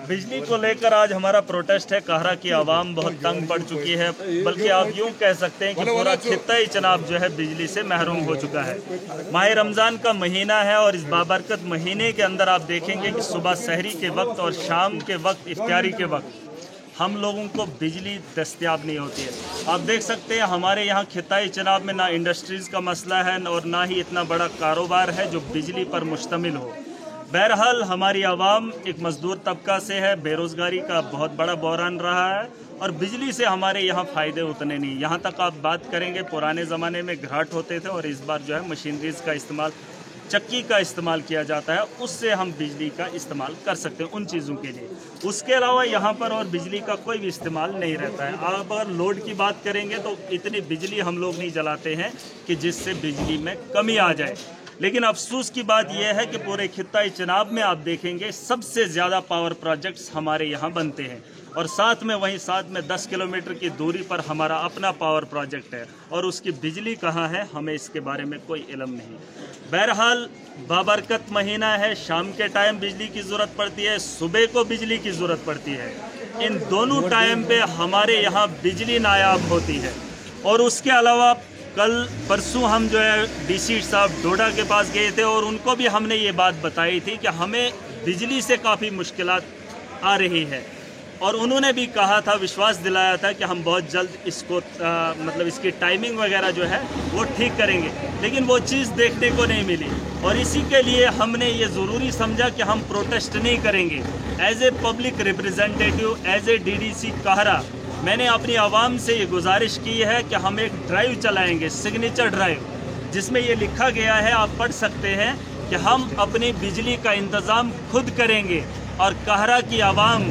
बिजली को लेकर आज हमारा प्रोटेस्ट है। कहरा की आवाम बहुत तंग पड़ चुकी है, बल्कि आप यूं कह सकते हैं कि पूरा खित्ता-ए जनाब जो है बिजली से महरूम हो चुका है। माह रमज़ान का महीना है और इस बाबरकत महीने के अंदर आप देखेंगे कि सुबह सहरी के वक्त और शाम के वक्त इफ्तारी के वक्त हम लोगों को बिजली दस्तयाब नहीं होती है। आप देख सकते हैं हमारे यहाँ खित्ता-ए जनाब में ना इंडस्ट्रीज़ का मसला है और ना ही इतना बड़ा कारोबार है जो बिजली पर मुश्तमिल हो। बहरहाल हमारी आवाम एक मजदूर तबका से है, बेरोज़गारी का बहुत बड़ा बहरान रहा है और बिजली से हमारे यहाँ फ़ायदे उतने नहीं। यहाँ तक आप बात करेंगे पुराने ज़माने में घराट होते थे और इस बार जो है मशीनरीज़ का इस्तेमाल, चक्की का इस्तेमाल किया जाता है, उससे हम बिजली का इस्तेमाल कर सकते हैं उन चीज़ों के लिए। उसके अलावा यहाँ पर और बिजली का कोई भी इस्तेमाल नहीं रहता है। आप अगर लोड की बात करेंगे तो इतनी बिजली हम लोग नहीं जलाते हैं कि जिससे बिजली में कमी आ जाए। लेकिन अफसोस की बात यह है कि पूरे खित्ता-ए जनाब में आप देखेंगे सबसे ज़्यादा पावर प्रोजेक्ट्स हमारे यहाँ बनते हैं और साथ में 10 किलोमीटर की दूरी पर हमारा अपना पावर प्रोजेक्ट है और उसकी बिजली कहाँ है हमें इसके बारे में कोई इल्म नहीं। बहरहाल बाबरकत महीना है, शाम के टाइम बिजली की ज़रूरत पड़ती है, सुबह को बिजली की ज़रूरत पड़ती है। इन दोनों टाइम पे हमारे यहाँ बिजली नायाब होती है। और उसके अलावा कल परसों हम जो है डीसी साहब डोडा के पास गए थे और उनको भी हमने ये बात बताई थी कि हमें बिजली से काफ़ी मुश्किलात आ रही है और उन्होंने भी कहा था, विश्वास दिलाया था कि हम बहुत जल्द इसको मतलब इसकी टाइमिंग वगैरह जो है वो ठीक करेंगे, लेकिन वो चीज़ देखने को नहीं मिली। और इसी के लिए हमने ये ज़रूरी समझा कि हम प्रोटेस्ट नहीं करेंगे। As a public representative, as a DDC कहरा, मैंने अपनी आवाम से ये गुजारिश की है कि हम एक ड्राइव चलाएंगे, सिग्नेचर ड्राइव, जिसमें ये लिखा गया है, आप पढ़ सकते हैं कि हम अपनी बिजली का इंतज़ाम खुद करेंगे। और कहरा की आवाम,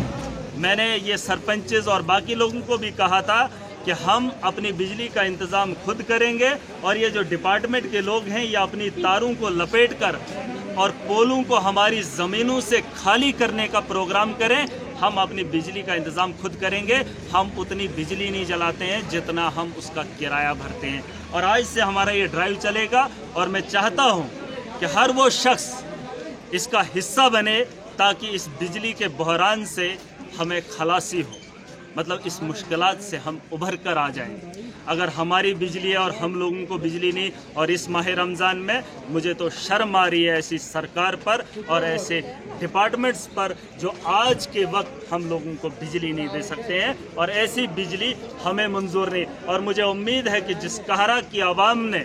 मैंने ये सरपंचेस और बाकी लोगों को भी कहा था कि हम अपनी बिजली का इंतज़ाम खुद करेंगे और ये जो डिपार्टमेंट के लोग हैं ये अपनी तारों को लपेट कर और पोलों को हमारी ज़मीनों से खाली करने का प्रोग्राम करें। हम अपनी बिजली का इंतज़ाम खुद करेंगे। हम उतनी बिजली नहीं जलाते हैं जितना हम उसका किराया भरते हैं। और आज से हमारा ये ड्राइव चलेगा और मैं चाहता हूँ कि हर वो शख्स इसका हिस्सा बने ताकि इस बिजली के बहरान से हमें खलासी हो, मतलब इस मुश्किलात से हम उभर कर आ जाएं। अगर हमारी बिजली है और हम लोगों को बिजली नहीं, और इस माह रमज़ान में मुझे तो शर्म आ रही है ऐसी सरकार पर और ऐसे डिपार्टमेंट्स पर जो आज के वक्त हम लोगों को बिजली नहीं दे सकते हैं और ऐसी बिजली हमें मंजूर नहीं। और मुझे उम्मीद है कि जिस कहरा की आवाम ने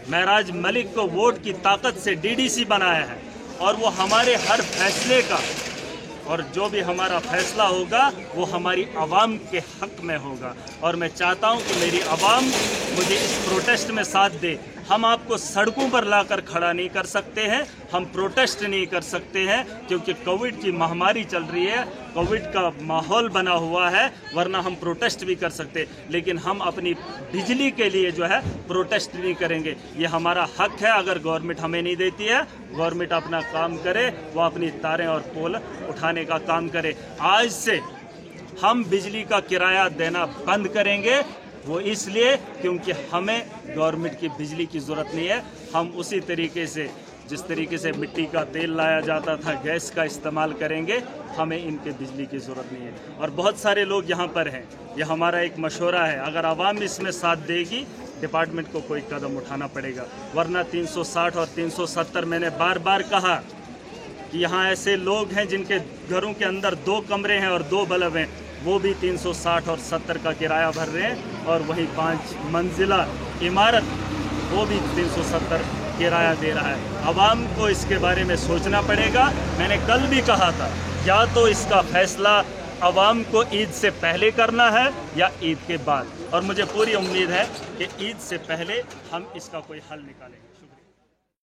महराज मलिक को वोट की ताकत से डीडीसी बनाया है और वो हमारे हर फैसले का और जो भी हमारा फैसला होगा वो हमारी आवाम के हक में होगा। और मैं चाहता हूं कि मेरी आवाम मुझे इस प्रोटेस्ट में साथ दे। हम आपको सड़कों पर लाकर खड़ा नहीं कर सकते हैं, हम प्रोटेस्ट नहीं कर सकते हैं क्योंकि कोविड की महामारी चल रही है, कोविड का माहौल बना हुआ है, वरना हम प्रोटेस्ट भी कर सकते, लेकिन हम अपनी बिजली के लिए जो है प्रोटेस्ट नहीं करेंगे। ये हमारा हक है। अगर गवर्नमेंट हमें नहीं देती है, गवर्नमेंट अपना काम करे, वो अपनी तारें और पोल उठाने का काम करे। आज से हम बिजली का किराया देना बंद करेंगे, वो इसलिए क्योंकि हमें गवर्नमेंट की बिजली की ज़रूरत नहीं है। हम उसी तरीके से जिस तरीके से मिट्टी का तेल लाया जाता था, गैस का इस्तेमाल करेंगे, हमें इनके बिजली की ज़रूरत नहीं है। और बहुत सारे लोग यहाँ पर हैं, ये हमारा एक मशवरा है, अगर आवाम इसमें साथ देगी डिपार्टमेंट को कोई कदम उठाना पड़ेगा, वरना 360 और 370 मैंने बार बार कहा कि यहाँ ऐसे लोग हैं जिनके घरों के अंदर 2 कमरे हैं और 2 बल्ब हैं, वो भी 360 और 70 का किराया भर रहे हैं। और वहीं 5 मंजिला इमारत वो भी 370 किराया दे रहा है। आवाम को इसके बारे में सोचना पड़ेगा। मैंने कल भी कहा था, या तो इसका फैसला आवाम को ईद से पहले करना है या ईद के बाद, और मुझे पूरी उम्मीद है कि ईद से पहले हम इसका कोई हल निकालेंगे।